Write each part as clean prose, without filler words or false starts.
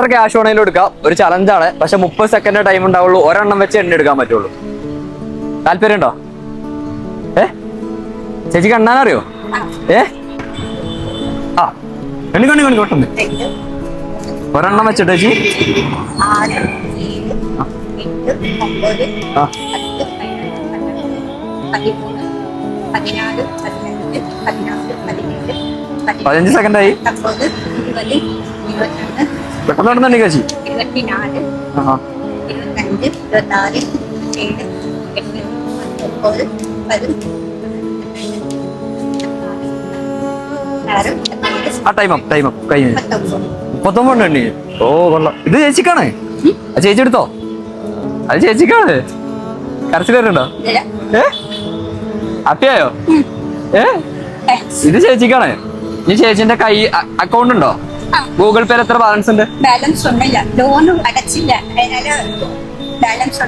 എത്ര ക്യാഷ് വേണമെങ്കിലും എടുക്കാം. ഒരു ചലഞ്ചാണ്. പക്ഷെ 30 സെക്കൻഡ് ടൈം ഉണ്ടാവുള്ളൂ. ഒരെണ്ണം വെച്ച് എണ്ണ എടുക്കാൻ പറ്റുള്ളൂ. താല്പര്യം ഉണ്ടോ? ചേച്ചിക്ക് എണ്ണാനറിയോ? ആ എണ്ണി കൊട്ടുണ്ട്. ഒരെണ്ണം വെച്ചിട്ട് ചേച്ചി. ആ 15 സെക്കൻഡായി. പെട്ടെന്ന് നടന്നുണ്ടെങ്കിൽ ചേച്ചി. 24, 25, 26, 27, 8, 9, 10. ആ ടൈം കഴിഞ്ഞു. 39 എണ്ണി. ഓ കൊള്ളാം. ഇത് ചേച്ചിക്കാണ്. ചേച്ചി എടുത്തോ. അത് ചേച്ചിക്കാണ്. കരച്ചിൽ വരുന്നുണ്ടോ? ഹാപ്പിയായോ? ഇത് ചേച്ചിക്കാണ്. ഈ ചേച്ചിന്റെ കൈ അക്കൗണ്ട് ഉണ്ടോ? ഗൂഗിൾ പേയിൽ എത്ര ബാലൻസ് ഉണ്ട്? ബാലൻസ് ഒന്നുമില്ല. ലോൺ അടച്ചില്ല. ബാലൻസ്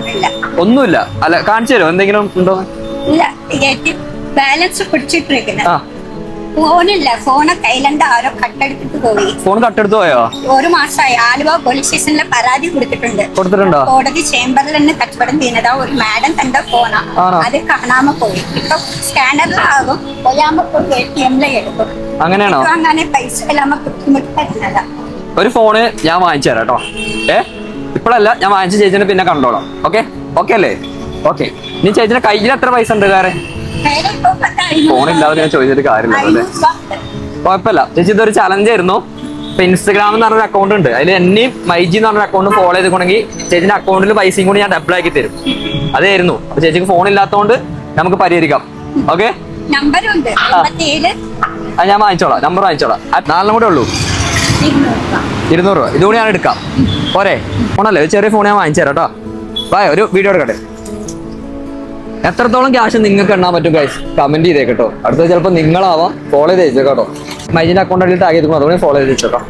ഒന്നുമില്ല. അല്ല കാണിച്ചു തരുമോ എന്തെങ്കിലും ഉണ്ടോ? ഇല്ല. ബാലൻസ് പിടിച്ചിട്ടിരിക്കുന്നത്. ഫോണില്ല. ഫോണ് കയ്യിലുണ്ട്. ആരോ കട്ടെടുത്തിട്ട് പോയി. ഫോൺ കട്ടെടുത്ത് പോയോ? 1 മാസമായി. ആലുവ പോലീസ് സ്റ്റേഷനിൽ പരാതി കൊടുത്തിട്ടുണ്ടോ? കോടതി ചേംബറിൽ നിന്ന് കച്ചവടം ചെയ്യുന്നതാ. ഒരു മാഡം കണ്ട ഫോണാ. അത് കാണാമ പോയി. ഇപ്പൊ സ്കാനറിലാകും. പോയാകുമ്പോ പോയി ATM എടുക്കും. അങ്ങനെയാണോ? അങ്ങനെ പൈസ ഇല്ലാമ ബുദ്ധിമുട്ടായിരുന്നതാ. ഒരു ഫോണ് ഞാൻ വാങ്ങിച്ചു തരാം കേട്ടോ. ഇപ്പോഴല്ല, ഞാൻ വാങ്ങിച്ച ചേച്ചിനെ പിന്നെ കണ്ടോളാം. ഓക്കെ അല്ലേ? ഓക്കെ. നീ ചേച്ചിന്റെ കയ്യിൽ എത്ര പൈസ ഉണ്ട്? ഫോണില്ലാതെ ഞാൻ ചോദിച്ചിട്ട് കാര്യമില്ല. കുഴപ്പമില്ല ചേച്ചി. ഇതൊരു ചലഞ്ച് ആയിരുന്നു. ഇപ്പൊ ഇൻസ്റ്റാഗ്രാമിൽ എന്ന് പറഞ്ഞൊരു അക്കൗണ്ട് ഉണ്ട്. അതിൽ എന്നെയും മൈജി എന്ന് പറഞ്ഞ അക്കൗണ്ട് ഫോളോ ചെയ്തിട്ടുണ്ടെങ്കിൽ ചേച്ചിന്റെ അക്കൗണ്ടിൽ പൈസയും കൂടി ഞാൻ ഡബിൾ ആക്കി തരും. അതായിരുന്നു. അപ്പൊ ചേച്ചിക്ക് ഫോൺ ഇല്ലാത്തതുകൊണ്ട് നമുക്ക് പരിഹരിക്കാം. ഓക്കെ. ഞാൻ വാങ്ങിച്ചോളാം. നമ്പർ വാങ്ങിച്ചോളാം. 4 കൂടെ ഉള്ളൂ. 200 രൂപ. ഇതുകൂടി ഞാൻ എടുക്കാം. പോരെ? ഫോണല്ലേ? ചെറിയ ഫോൺ ഞാൻ വാങ്ങിച്ചു തരാം കേട്ടോ. ബായ്. ഒരു വീഡിയോ എടുക്കട്ടെ. എത്രത്തോളം ക്യാഷ് നിങ്ങൾക്ക് എണ്ണാൻ പറ്റും ഗൈസ്? കമന്റ് ചെയ്തേക്കട്ടോ. അടുത്ത ചിലപ്പോൾ നിങ്ങളാവാം. ഫോളോ ചെയ്ത് വെച്ചേട്ടോ. മൈജിന്റെ അക്കൗണ്ട് ടാഗ് ചെയ്തിരിക്കും. അതുകൊണ്ട് ഫോളോ ചെയ്ത് വെച്ചേട്ടോ.